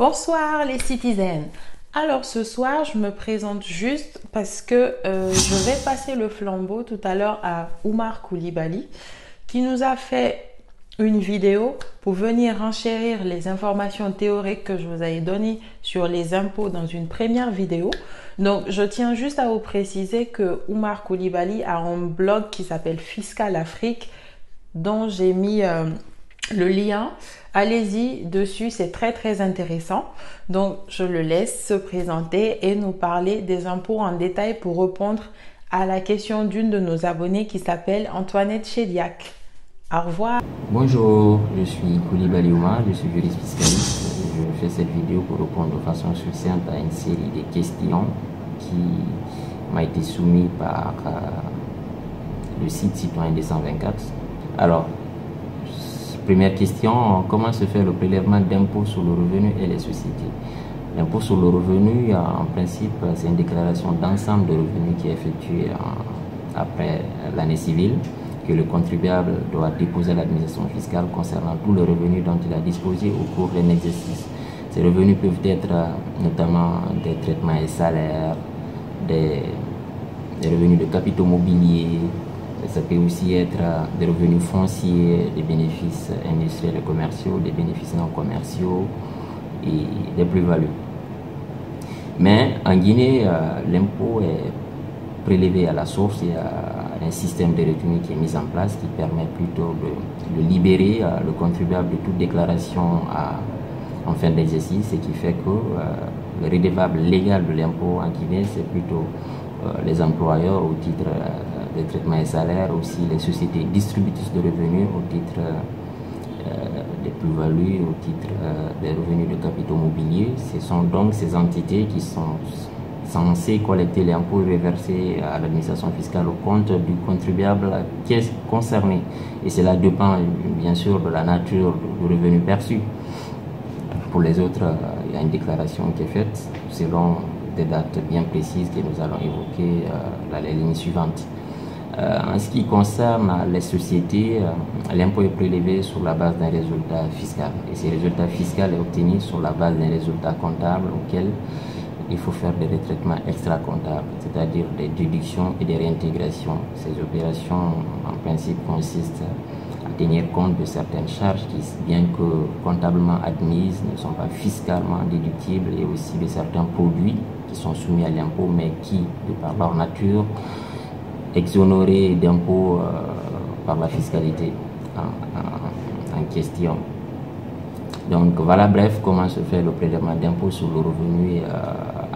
Bonsoir les citizens. Alors ce soir, je me présente juste parce que je vais passer le flambeau tout à l'heure à Oumar Coulibaly qui nous a fait une vidéo pour venir renchérir les informations théoriques que je vous avais données sur les impôts dans une première vidéo. Donc je tiens juste à vous préciser que Oumar Coulibaly a un blog qui s'appelle Fiscal Afrique dont j'ai mis le lien. Allez-y dessus, c'est très intéressant. Donc je le laisse se présenter et nous parler des impôts en détail pour répondre à la question d'une de nos abonnées qui s'appelle Antoinette Chédiac. Au revoir. Bonjour, je suis Coulibaly Oumar, je suis juriste fiscaliste. Je fais cette vidéo pour répondre de façon succincte à une série de questions qui m'a été soumise par le site Citoyen 224. Alors, première question, comment se fait le prélèvement d'impôts sur le revenu et les sociétés? L'impôt sur le revenu, en principe, c'est une déclaration d'ensemble de revenus qui est effectuée après l'année civile, que le contribuable doit déposer à l'administration fiscale concernant tous les revenus dont il a disposé au cours d'un exercice. Ces revenus peuvent être notamment des traitements et salaires, des revenus de capitaux mobiliers. Ça peut aussi être des revenus fonciers, des bénéfices industriels et commerciaux, des bénéfices non commerciaux et des plus-values. Mais en Guinée, l'impôt est prélevé à la source. Il y a un système de retenue qui est mis en place qui permet plutôt de libérer le contribuable de toute déclaration en fin d'exercice, et qui fait que le redevable légal de l'impôt en Guinée, c'est plutôt les employeurs au titre des traitements et salaires, aussi les sociétés distributrices de revenus au titre des plus-values, au titre des revenus de capitaux mobiliers. Ce sont donc ces entités qui sont censées collecter les impôts et reverser à l'administration fiscale au compte du contribuable qui est concerné. Et cela dépend bien sûr de la nature du revenu perçu. Pour les autres, il y a une déclaration qui est faite selon des dates bien précises que nous allons évoquer dans les lignes suivantes. En ce qui concerne les sociétés, l'impôt est prélevé sur la base d'un résultat fiscal. Et ce résultat fiscal est obtenu sur la base d'un résultat comptable auquel il faut faire des retraitements extra-comptables, c'est-à-dire des déductions et des réintégrations. Ces opérations, en principe, consistent à tenir compte de certaines charges qui, bien que comptablement admises, ne sont pas fiscalement déductibles, et aussi de certains produits qui sont soumis à l'impôt, mais qui, de par leur nature, exonérés d'impôts par la fiscalité en question. Donc voilà, bref, comment se fait le prélèvement d'impôts sur le revenu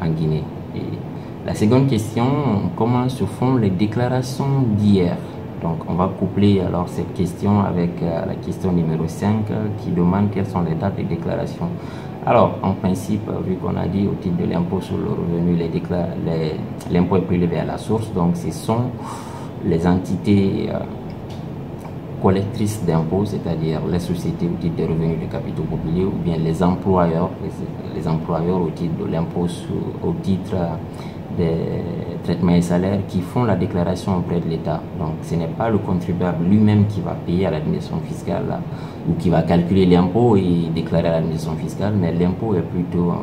en Guinée. Et la seconde question, comment se font les déclarations d'hier? Donc on va coupler alors cette question avec la question numéro 5 qui demande quelles sont les dates de déclaration. Alors en principe, vu qu'on a dit au titre de l'impôt sur le revenu, l'impôt est prélevé à la source, donc ce sont les entités collectrices d'impôts, c'est-à-dire les sociétés au titre des revenus de capitaux mobiliers, ou bien les employeurs au titre de l'impôt au titre des traitements et salaires, qui font la déclaration auprès de l'État. Donc ce n'est pas le contribuable lui-même qui va payer à l'administration fiscale ou qui va calculer l'impôt et déclarer à l'administration fiscale, mais l'impôt est plutôt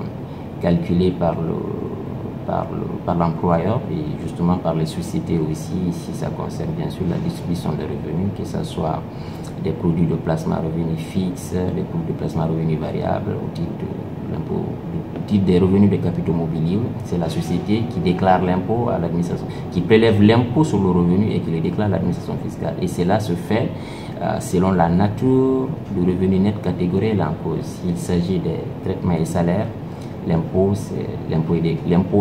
calculé par l'employeur et justement par les sociétés aussi, si ça concerne bien sûr la distribution de revenus, que ce soit des produits de placement revenus fixes, des produits de placement revenus variables au titre de l'impôt, au titre des revenus de capitaux mobiliers. C'est la société qui déclare l'impôt à l'administration, qui prélève l'impôt sur le revenu et qui le déclare à l'administration fiscale. Et cela se fait selon la nature du revenu net catégoriel en cause. S'il s'agit des traitements et salaires, l'impôt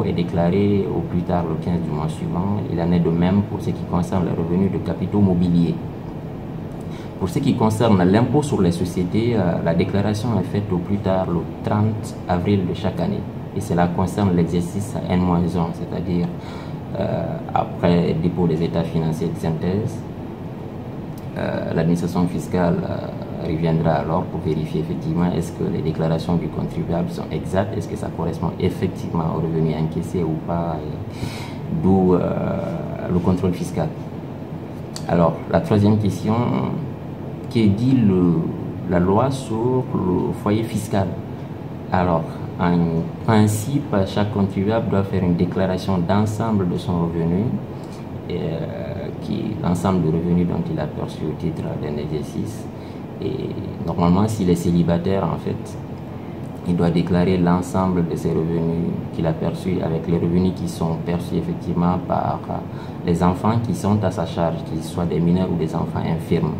est déclaré au plus tard le 15 du mois suivant. Il en est de même pour ce qui concerne les revenus de capitaux mobiliers. Pour ce qui concerne l'impôt sur les sociétés, la déclaration est faite au plus tard le 30 avril de chaque année. Et cela concerne l'exercice N-1, c'est-à-dire après dépôt des états financiers de synthèse. L'administration fiscale reviendra alors pour vérifier effectivement est-ce que les déclarations du contribuable sont exactes, est-ce que ça correspond effectivement au revenu encaissé ou pas, d'où le contrôle fiscal. Alors la troisième question, que dit la loi sur le foyer fiscal? Alors, en principe, chaque contribuable doit faire une déclaration d'ensemble de son revenu, l'ensemble de revenus dont il a perçu au titre d'un exercice. Et normalement, s'il est célibataire, en fait, il doit déclarer l'ensemble de ses revenus qu'il a perçus avec les revenus qui sont perçus effectivement par les enfants qui sont à sa charge, qu'ils soient des mineurs ou des enfants infirmes.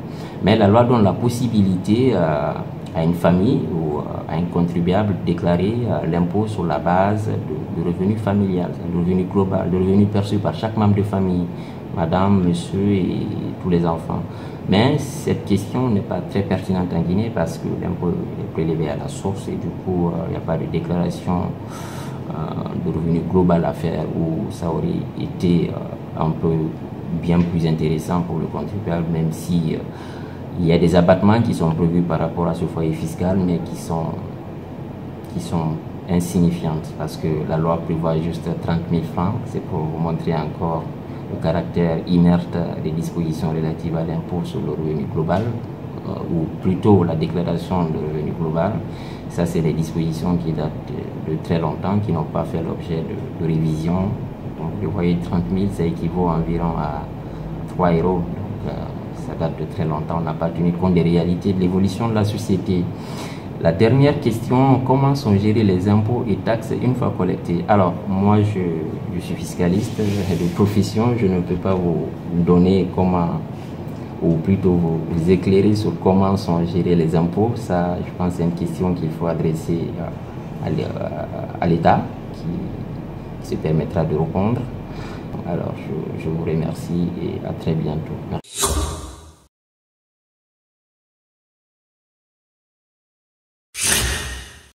Mais la loi donne la possibilité à une famille ou à un contribuable de déclarer l'impôt sur la base du revenu familial, du revenu global, du revenu perçu par chaque membre de famille, madame, monsieur et tous les enfants. Mais cette question n'est pas très pertinente en Guinée parce que l'impôt est prélevé à la source et du coup, il n'y a pas de déclaration de revenu global à faire où ça aurait été un peu bien plus intéressant pour le contribuable, même si il y a des abattements qui sont prévus par rapport à ce foyer fiscal, mais qui sont insignifiantes parce que la loi prévoit juste 30 000 francs. C'est pour vous montrer encore le caractère inerte des dispositions relatives à l'impôt sur le revenu global, ou plutôt la déclaration de revenu global. Ça, c'est des dispositions qui datent de très longtemps, qui n'ont pas fait l'objet de révision. Donc, vous voyez, 30 000, ça équivaut environ à 3 euros. Donc, ça date de très longtemps. On n'a pas tenu compte des réalités de l'évolution de la société. La dernière question, comment sont gérés les impôts et taxes une fois collectés? Alors, moi, je suis fiscaliste de profession, je ne peux pas vous donner comment, ou plutôt vous éclairer sur comment sont gérés les impôts. Ça, je pense, c'est une question qu'il faut adresser à l'État, qui se permettra de répondre. Alors, je vous remercie et à très bientôt. Merci.